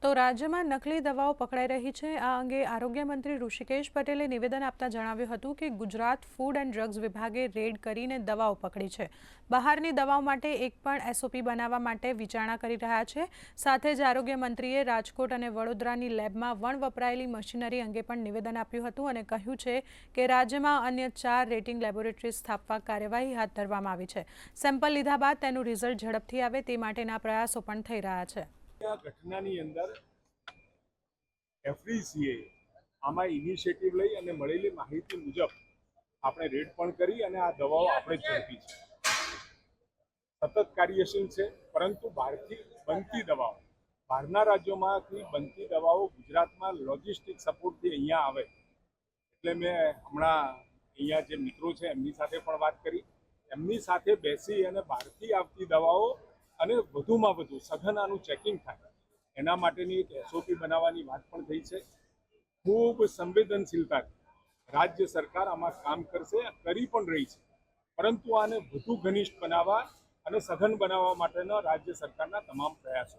તો રાજ્યમાં નકલી દવાઓ પકડાઈ રહી છે। આ અંગે આરોગ્ય મંત્રી ઋષિકેશ પટેલે નિવેદન આપતા જણાવ્યું હતું કે ગુજરાત ફૂડ એન્ડ ડ્રગ્સ વિભાગે રેડ કરીને દવાઓ પકડી છે। બહારની દવાઓ માટે એક પણ એસઓપી બનાવવા માટે વિચારણા કરી રહ્યા છે। સાથે જ આરોગ્ય મંત્રીએ રાજકોટ અને વડોદરાની લેબમાં વપરાયેલી મશીનરી અંગે પણ નિવેદન આપ્યું હતું અને કહ્યું છે કે રાજ્યમાં અન્ય 4 રેટિંગ લેબોરેટરી સ્થાપવા કાર્યવાહી હાથ ધરવામાં આવી છે। સેમ્પલ લીધા બાદ તેનું રિઝલ્ટ ઝડપથી આવે તે માટેના પ્રયાસો પણ થઈ રહ્યા છે। આ ઘટનાની અંદર એફડીસીએ આમાં ઇનિશિયેટિવ લઈ અને મળેલી માહિતી મુજબ આપણે રેડ પણ કરી અને આ દવાઓ આપણે ઝડપી છે। સતત કાર્યશીલ છે, પરંતુ બહારથી બનતી દવાઓ, બહારના રાજ્યોમાંથી બનતી દવાઓ ગુજરાતમાં લોજિસ્ટિક સપોર્ટથી અહીંયા આવે એટલે મેં હમણાં અહીંયા જે મિત્રો છે એમની સાથે પણ વાત કરી, એમની સાથે બેસી અને બહારથી આવતી દવાઓ અને વધુમાં વધુ સઘન આનું ચેકિંગ થાય એના માટેની એક એસઓપી બનાવવાની વાત પણ થઈ છે। ખૂબ સંવેદનશીલતાથી રાજ્ય સરકાર આમાં કામ કરશે, કરી પણ રહી છે, પરંતુ આને વધુ ઘનિષ્ઠ બનાવવા અને સઘન બનાવવા માટેના રાજ્ય સરકારના તમામ પ્રયાસો